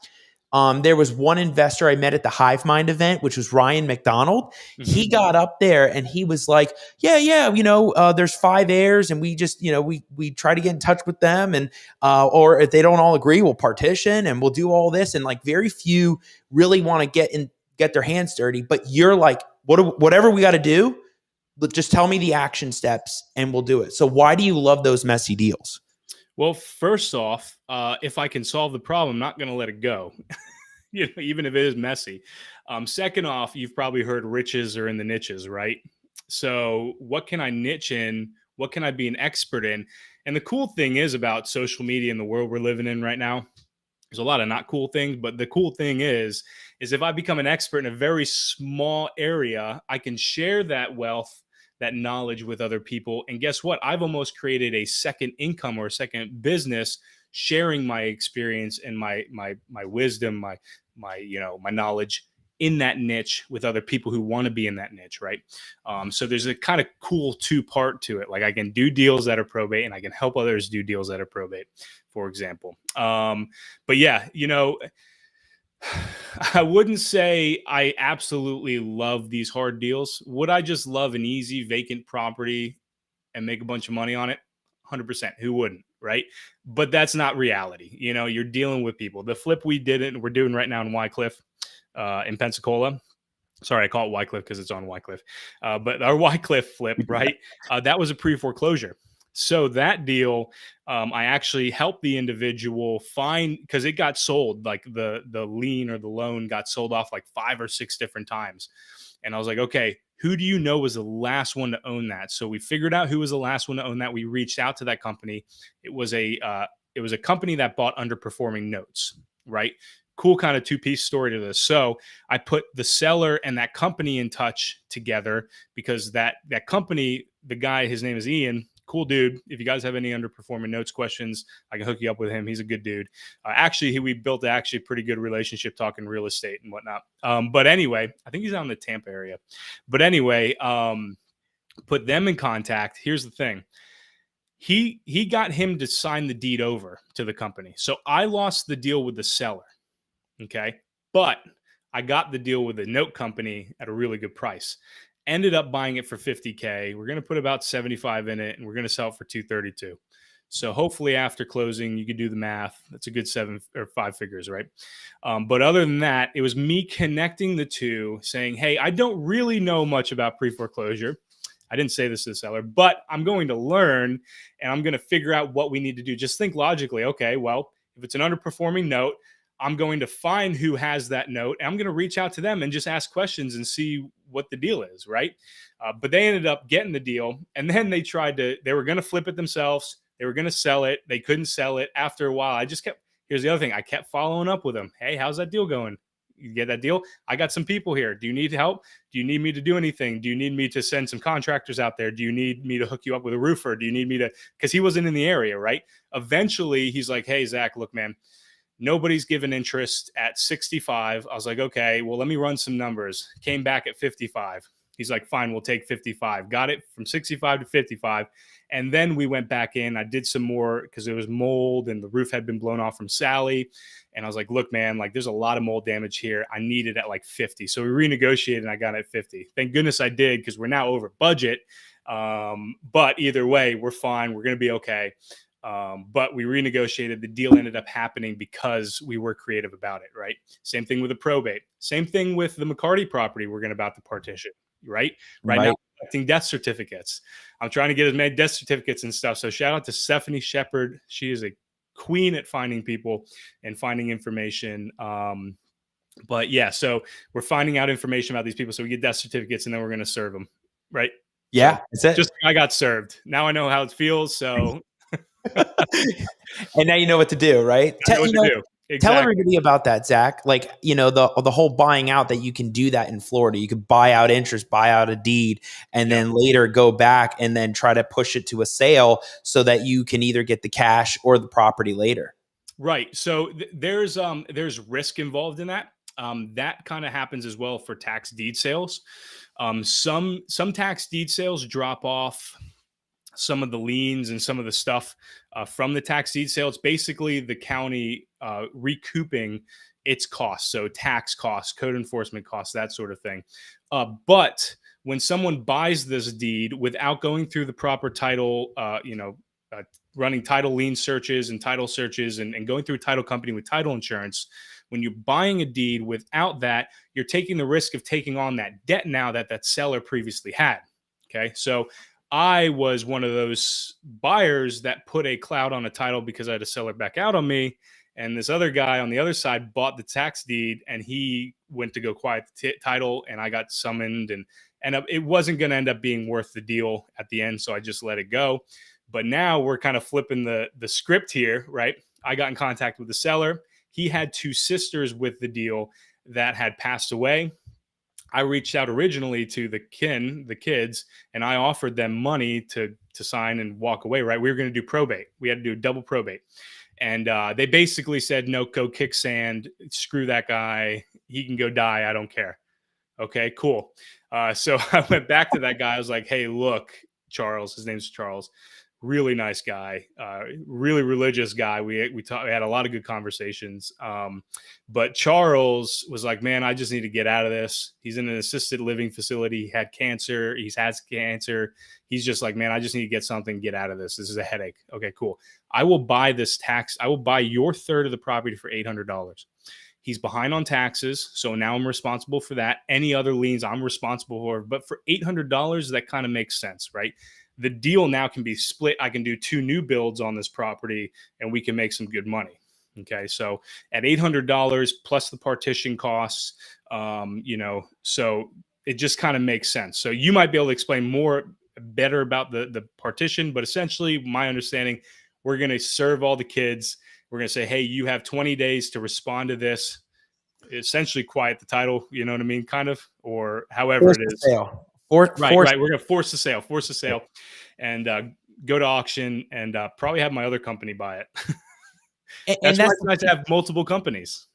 There was one investor I met at the Hive Mind event, which was Ryan McDonald. Mm-hmm. He got up there and he was like, there's 5 heirs, and we just, we try to get in touch with them, and or if they don't all agree, we'll partition and we'll do all this. And like, very few really want to get their hands dirty. But you're like, whatever we got to do, just tell me the action steps and we'll do it. So why do you love those messy deals? Well, first off, if I can solve the problem, I'm not going to let it go, even if it is messy. Second off, you've probably heard riches are in the niches, right? So what can I niche in? What can I be an expert in? And the cool thing is about social media in the world we're living in right now, there's a lot of not cool things, but the cool thing is if I become an expert in a very small area, I can share that wealth, that knowledge with other people. And guess what? I've almost created a second income or a second business, sharing my experience and my wisdom, my knowledge in that niche with other people who want to be in that niche, right? So there's a kind of cool 2-part to it. Like, I can do deals that are probate, and I can help others do deals that are probate, for example. But yeah, I wouldn't say I absolutely love these hard deals. Would I just love an easy vacant property and make a bunch of money on it? 100%. Who wouldn't, right? But that's not reality. You're dealing with people. The flip we're doing right now in Wycliffe, in Pensacola. Sorry, I call it Wycliffe because it's on Wycliffe. But our Wycliffe flip, right? That was a pre-foreclosure. So that deal, I actually helped the individual find, because it got sold, like the lien or the loan got sold off like 5 or 6 different times. And I was like, okay, who do you know was the last one to own that? So we figured out who was the last one to own that. We reached out to that company. It was a company that bought underperforming notes, right? Cool kind of two-piece story to this. So I put the seller and that company in touch together, because that company, the guy, his name is Ian, cool dude. If you guys have any underperforming notes questions, I can hook you up with him. He's a good dude. Actually, we built actually pretty good relationship talking real estate and whatnot. But anyway, I think he's out in the Tampa area. But anyway, put them in contact. Here's the thing. He got him to sign the deed over to the company. So I lost the deal with the seller. Okay. But I got the deal with the note company at a really good price. Ended up buying it for 50K. We're going to put about 75 in it, and we're going to sell it for 232. So hopefully after closing, you could do the math. That's a good 7 or 5 figures, right? But other than that, it was me connecting the two, saying, hey, I don't really know much about pre-foreclosure. I didn't say this to the seller, but I'm going to learn, and I'm going to figure out what we need to do. Just think logically. Okay, well, if it's an underperforming note, I'm going to find who has that note, and I'm going to reach out to them and just ask questions and see what the deal is, right? But they ended up getting the deal, and then they were going to flip it themselves. They were going to sell it. They couldn't sell it. After a while, here's the other thing. I kept following up with them. Hey, how's that deal going? You get that deal? I got some people here. Do you need help? Do you need me to do anything? Do you need me to send some contractors out there? Do you need me to hook you up with a roofer? Do you need me to, because he wasn't in the area, right? Eventually, he's like, hey, Zach, look, man, nobody's given interest at 65. I was like, okay, well, let me run some numbers. Came back at 55. He's like, fine, we'll take 55. Got it from 65 to 55. And then we went back in. I did some more because there was mold and the roof had been blown off from Sally. And I was like, look, man, like there's a lot of mold damage here. I need it at like 50. So we renegotiated and I got it at 50. Thank goodness I did, because we're now over budget. But either way, we're fine. We're going to be okay. But we renegotiated. The deal ended up happening because we were creative about it, right? Same thing with the probate. Same thing with the McCarty property we're going to about to partition, right? Right now, I'm collecting death certificates. I'm trying to get as many death certificates and stuff. So shout out to Stephanie Shepard. She is a queen at finding people and finding information. But yeah, so we're finding out information about these people. So we get death certificates and then we're going to serve them, right? Yeah, so that's it. Just I got served. Now I know how it feels. So And now you know what to do, right? I know what to do. Exactly. Tell everybody about that, Zach. Like, the whole buying out, that you can do that in Florida. You could buy out interest, buy out a deed, and then later go back and then try to push it to a sale so that you can either get the cash or the property later. Right. So there's risk involved in that. That kind of happens as well for tax deed sales. Some tax deed sales drop off some of the liens and some of the stuff from the tax deed sale. It's basically the county recouping its costs, so tax costs, code enforcement costs, that sort of thing. But when someone buys this deed without going through the proper title, running title lien searches and title searches and going through a title company with title insurance, when you're buying a deed without that, you're taking the risk of taking on that debt now that seller previously had. Okay, so I was one of those buyers that put a cloud on a title because I had a seller back out on me. And this other guy on the other side bought the tax deed and he went to go quiet the title, and I got summoned, and it wasn't going to end up being worth the deal at the end. So I just let it go. But now we're kind of flipping the script here, right? I got in contact with the seller. He had 2 sisters with the deal that had passed away. I reached out originally to the kids, and I offered them money to sign and walk away, right? We were going to do probate. We had to do a double probate. And they basically said, no, go kick sand. Screw that guy. He can go die. I don't care. Okay, cool. So I went back to that guy. I was like, hey, look, Charles, his name's Charles. Really nice guy, really religious guy. We had a lot of good conversations. But Charles was like, man, I just need to get out of this. He's in an assisted living facility. He had cancer. He's had cancer. He's just like, man, I just need to get something, get out of this. This is a headache. Okay, cool. I will buy your third of the property for $800. He's behind on taxes, so now I'm responsible for that. Any other liens I'm responsible for. But for $800, that kind of makes sense, right? the deal now can be split. I can do 2 new builds on this property and we can make some good money. Okay. So at $800 plus the partition costs, so it just kind of makes sense. So you might be able to explain better about the partition, but essentially my understanding, we're going to serve all the kids. We're going to say, hey, you have 20 days to respond to this, essentially quiet the title, you know what I mean? Kind of, or however Force it the is. sale. Right. Force. We're going to force the sale and go to auction and probably have my other company buy it. And That's why that's it's nice to have multiple companies,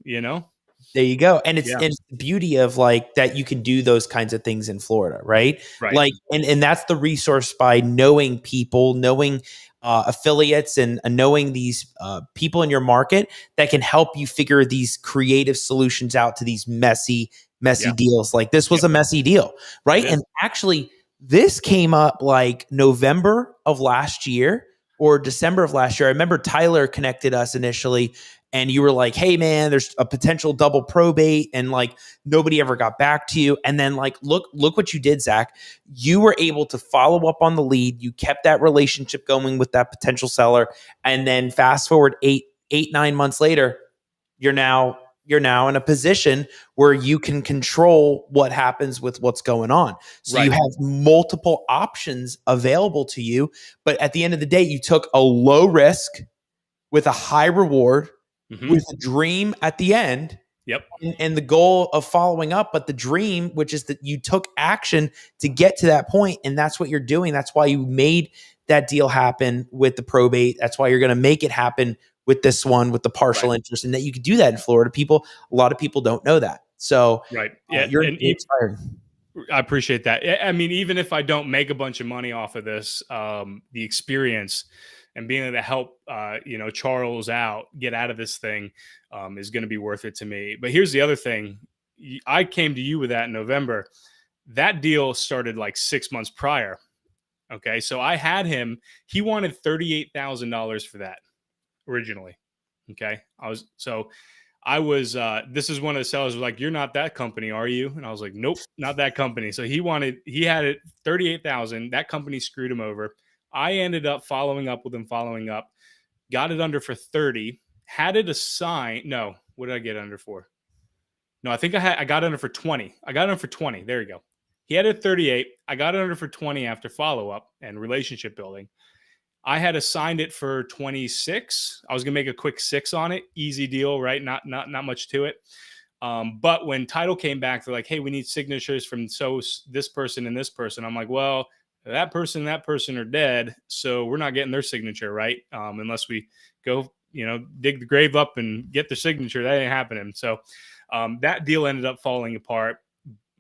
there you go. And Yeah. it's the beauty of like that you can do those kinds of things in Florida, right? Right. Like, and that's the resource by knowing people, knowing affiliates and knowing these people in your market that can help you figure these creative solutions out to these messy Yeah. deals. Like this was Yep. a messy deal, right? And actually this came up like November of last year or December of last year. I remember Tyler connected us initially and you were like, hey man, there's a potential double probate and like nobody ever got back to you. And then like, look what you did, Zach. You were able to follow up on the lead. You kept that relationship going with that potential seller. And then fast forward 9 months later, you're now in a position where you can control what happens with what's going on. So Right. you have multiple options available to you. But at the end of the day, you took a low risk with a high reward, with a dream at the end. Yep. And the goal of following up, but the dream, which is that you took action to get to that point, and that's what you're doing. That's why you made that deal happen with the probate. That's why you're going to make it happen with this one, with the partial interest, and that you could do that in Florida. A lot of people don't know that. So, right. Yeah, you're inspired. I appreciate that. I mean, even if I don't make a bunch of money off of this, the experience and being able to help, Charles get out of this thing, is going to be worth it to me. But here's the other thing. I came to you with that in November. That deal started like 6 months prior. Okay. So I had him, he wanted $38,000 for that originally. Okay. This is one of the sellers was like, you're not that company, are you? And I was like, nope, not that company. So he had it 38,000. That company screwed him over. I ended up following up, got it under for 30, had it assigned. No, what did I get under for? No, I think I got it under for 20. I got it under for 20. There you go. He had it at 38. I got it under for 20 after follow-up and relationship building. I had assigned it for 26. I was gonna make a quick 6 on it. Easy deal, right? Not much to it. But when title came back, they're like, hey, we need signatures from this person and this person. I'm like, well, that person and that person are dead, so we're not getting their signature, right? Unless we go, dig the grave up and get their signature. That ain't happening. So that deal ended up falling apart.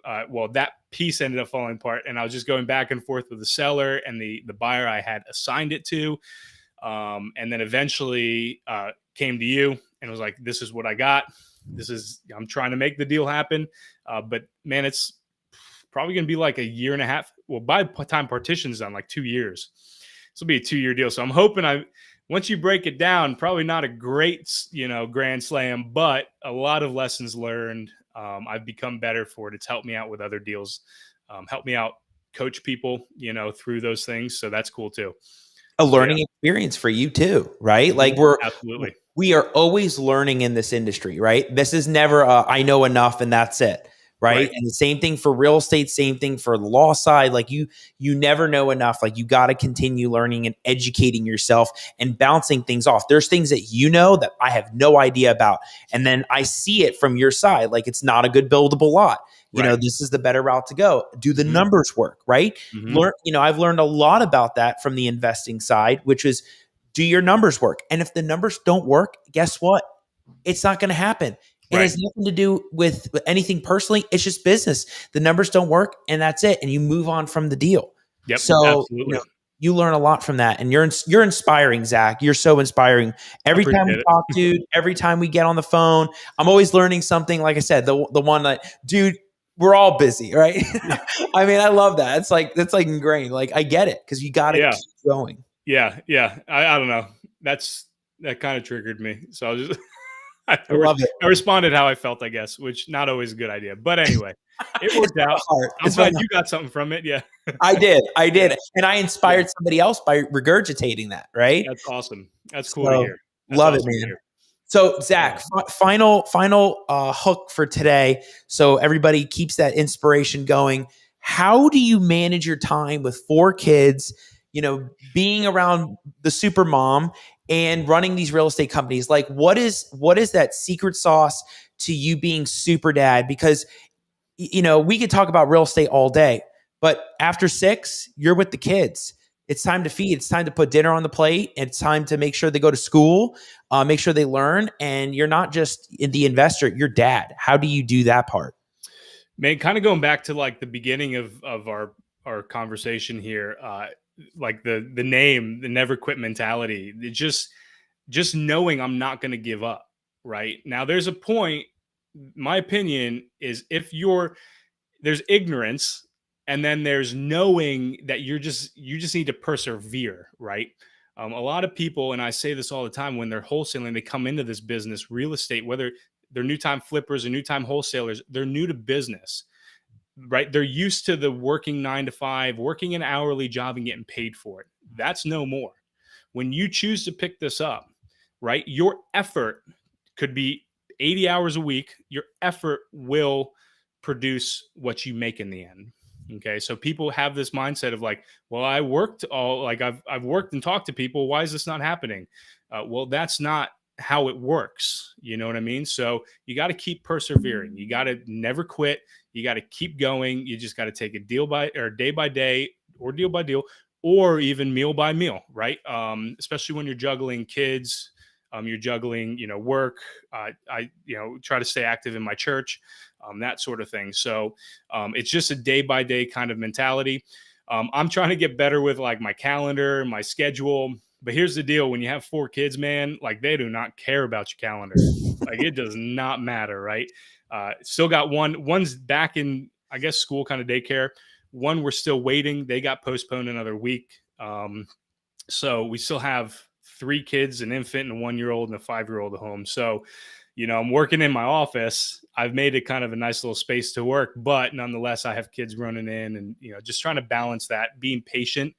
That piece ended up falling apart, and I was just going back and forth with the seller and the buyer I had assigned it to. And then eventually came to you and was like, this is what I got. I'm trying to make the deal happen. But man, it's probably going to be like a year and a half. Well, by the time partition's done, like 2 years. This will be a 2-year deal. So I'm hoping once you break it down, probably not a great, grand slam, but a lot of lessons learned. I've become better for it. It's helped me out with other deals, helped me out coach people, through those things. So that's cool too. A learning experience for you too, right? Like we are always learning in this industry, right? This is never I know enough and that's it. Right? And the same thing for real estate, same thing for the law side. Like you never know enough. Like you got to continue learning and educating yourself and bouncing things off. There's things that that I have no idea about. And then I see it from your side. Like it's not a good buildable lot. This is the better route to go. Do the numbers work, right? Learn, I've learned a lot about that from the investing side, which is do your numbers work? And if the numbers don't work, guess what? It's not going to happen. It has nothing to do with anything personally. It's just business. The numbers don't work and that's it. And you move on from the deal. Yep. So you learn a lot from that. And you're inspiring, Zach. You're so inspiring. Every time we talk, dude, every time we get on the phone, I'm always learning something. Like I said, the one that, dude, we're all busy, right? I mean, I love that. It's like, that's like ingrained. Like I get it because you got to keep going. Yeah. Yeah. I don't know. That kind of triggered me. So I was just... I love it. I responded how I felt, I guess, which not always a good idea. But anyway, it It's worked from out. the heart. I'm It's from glad the you got something from it. Yeah. I did. I Yeah. did. And I Yeah. inspired somebody else by regurgitating that, right? That's awesome. That's cool to So hear. That's love it, awesome to man. hear. So Yeah. Zach, final hook for today. So everybody keeps that inspiration going. How do you manage your time with 4 kids, being around the super mom and running these real estate companies? Like what is that secret sauce to you being super dad? Because we could talk about real estate all day, but after 6, you're with the kids. It's time to feed. It's time to put dinner on the plate. It's time to make sure they go to school, make sure they learn. And you're not just the investor, you're dad. How do you do that part? Man, kind of going back to like the beginning of our conversation here, like the name, the never quit mentality, it just knowing I'm not going to give up. Right now, there's a point. My opinion is if there's ignorance, and then there's knowing that you just need to persevere. Right. A lot of people, and I say this all the time, when they're wholesaling, they come into this business, real estate, whether they're new time flippers or new time wholesalers, they're new to business, right? They're used to the working 9 to 5, working an hourly job and getting paid for it. That's no more. When you choose to pick this up, right, your effort could be 80 hours a week. Your effort will produce what you make in the end. Okay. So people have this mindset of like, well, I worked I've worked and talked to people. Why is this not happening? Well, that's not how it works. You know what I mean? So you got to keep persevering. You got to never quit. You got to keep going. You just got to take it day by day or deal by deal or even meal by meal, right? Especially when you're juggling kids, you're juggling, work. I try to stay active in my church, that sort of thing. So it's just a day by day kind of mentality. I'm trying to get better with like my calendar, my schedule. But here's the deal: when you have 4 kids, man, like they do not care about your calendar. Like it does not matter, right? Still got one's back in, I guess, school, kind of daycare. One we're still waiting. They got postponed another week. So we still have 3 kids, an infant and a 1-year-old and a 5-year-old at home. So, I'm working in my office. I've made it kind of a nice little space to work, but nonetheless, I have kids running in and, just trying to balance that, being patient,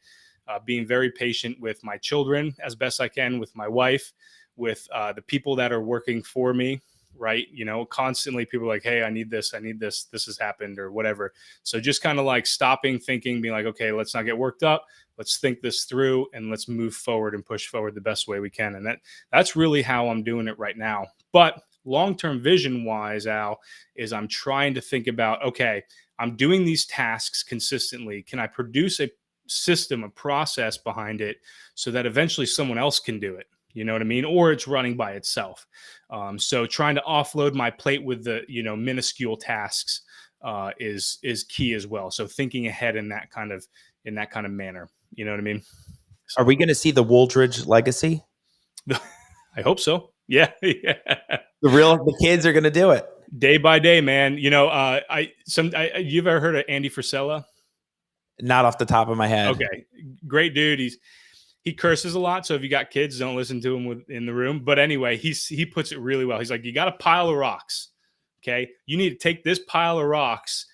being very patient with my children as best I can, with my wife, with the people that are working for me. Right. Constantly people are like, hey, I need this, this has happened or whatever. So just kind of like stopping, thinking, being like, okay, let's not get worked up. Let's think this through and let's move forward and push forward the best way we can. And that's really how I'm doing it right now. But long-term vision wise, Al, is I'm trying to think about, okay, I'm doing these tasks consistently. Can I produce a system, a process behind it so that eventually someone else can do it? You know what I mean? Or it's running by itself. So trying to offload my plate with the, minuscule tasks is key as well. So thinking ahead in that kind of manner. You know what I mean? So, Are we going to see the Woolridge legacy? I hope so. Yeah. Yeah. The kids are going to do it Day by day, man. You've ever heard of Andy Frisella? Not off the top of my head. Okay. Great dude. He curses a lot. So if you got kids, don't listen to him in the room. But anyway, he puts it really well. He's like, you got a pile of rocks. Okay. You need to take this pile of rocks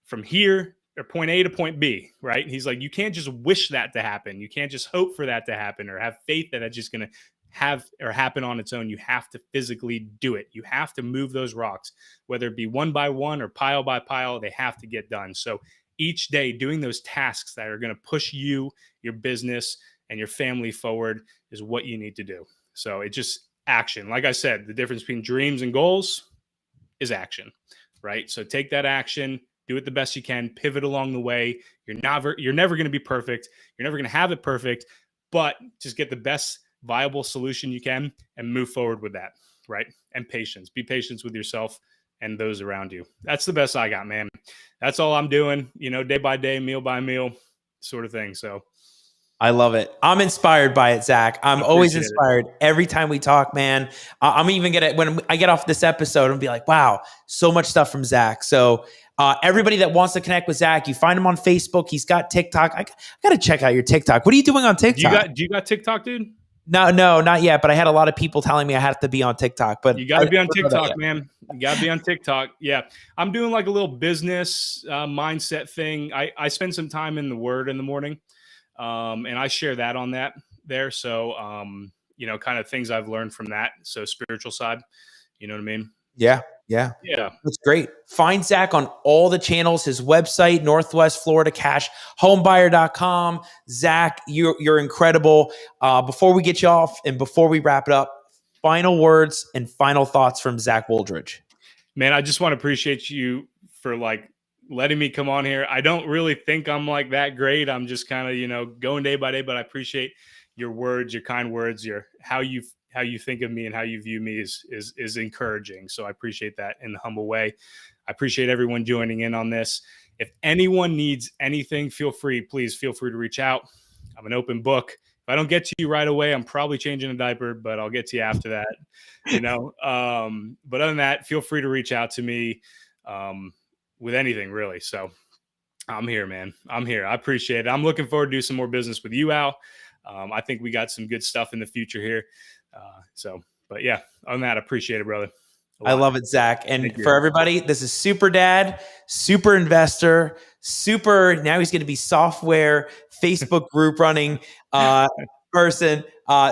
from here or point A to point B, right? He's like, you can't just wish that to happen. You can't just hope for that to happen or have faith that it's just going to have or happen on its own. You have to physically do it. You have to move those rocks, whether it be one by one or pile by pile, they have to get done. So each day doing those tasks that are going to push you, your business, and your family forward is what you need to do. So it's just action. Like I said, the difference between dreams and goals is action, right? So take that action, do it the best you can, pivot along the way. You're never going to be perfect. You're never going to have it perfect, but just get the best viable solution you can and move forward with that, right? And patience. Be patient with yourself and those around you. That's the best I got, man. That's all I'm doing, day by day, meal by meal sort of thing. So I love it. I'm inspired by it, Zach. I'm always inspired every time we talk, man. I'm even when I get off this episode and be like, wow, so much stuff from Zach. So everybody that wants to connect with Zach, you find him on Facebook. He's got TikTok. I got to check out your TikTok. What are you doing on TikTok? Do you got TikTok, dude? No, not yet. But I had a lot of people telling me I have to be on TikTok. But You got to be on I don't know that TikTok, yet. man. You got to be on TikTok. Yeah. I'm doing like a little business mindset thing. I spend some time in the Word in the morning, and I share that on that there. So, kind of things I've learned from that. So, spiritual side, you know what I mean? Yeah. Yeah. Yeah. That's great. Find Zach on all the channels, his website, Northwest Florida Cash Homebuyer.com. Zach, you're incredible. Before we get you off and before we wrap it up, final words and final thoughts from Zach Woolridge. Man, I just want to appreciate you for like letting me come on here. I don't really think I'm like that great. I'm just kind of, going day by day, but I appreciate your words, your kind words, your how you think of me and how you view me is encouraging. So I appreciate that in the humble way. I appreciate everyone joining in on this. If anyone needs anything, please feel free to reach out. I'm an open book. If I don't get to you right away, I'm probably changing a diaper, but I'll get to you after that, But other than that, feel free to reach out to me with anything, really. So I'm here, man. I'm here. I appreciate it. I'm looking forward to do some more business with you, Al. I think we got some good stuff in the future here. But yeah, on that, I appreciate it, brother. I love it, Zach. And for everybody, this is Super Dad, Super Investor, now he's going to be software, Facebook group running person,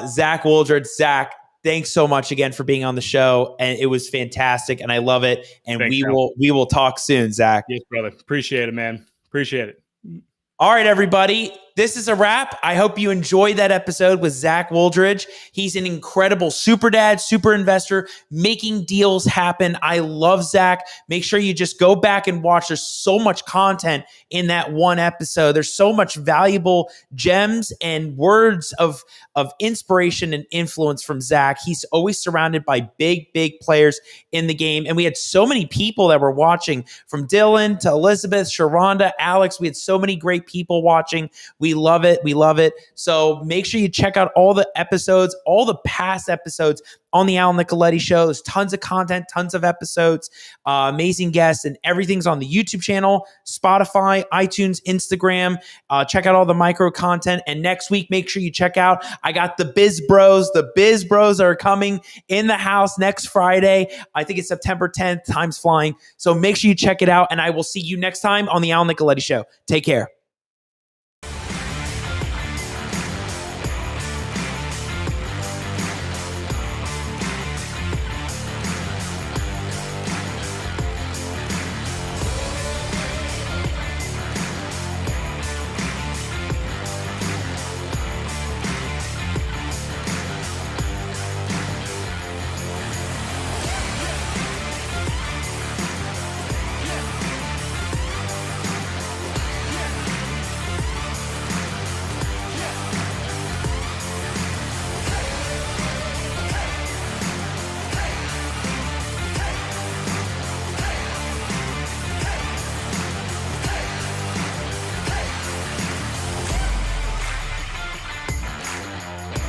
Zach Woolridge. Zach, thanks so much again for being on the show. And it was fantastic. And I love it. And thanks, we will talk soon, Zach. Yes, brother. Appreciate it, man. Appreciate it. All right, everybody. This is a wrap. I hope you enjoyed that episode with Zach Woolridge. He's an incredible super dad, super investor, making deals happen. I love Zach. Make sure you just go back and watch. There's so much content in that one episode. There's so much valuable gems and words of inspiration and influence from Zach. He's always surrounded by big players in the game. And we had so many people that were watching, from Dylan to Elizabeth, Sharonda, Alex. We had so many great people watching. We love it. We love it. So make sure you check out all the episodes, all the past episodes on the Al Nicoletti Show. There's tons of content, tons of episodes, amazing guests, and everything's on the YouTube channel, Spotify, iTunes, Instagram. Check out all the micro content. And next week, make sure you check out, I got the Biz Bros. The Biz Bros are coming in the house next Friday. I think it's September 10th. Time's flying. So make sure you check it out. And I will see you next time on the Al Nicoletti Show. Take care.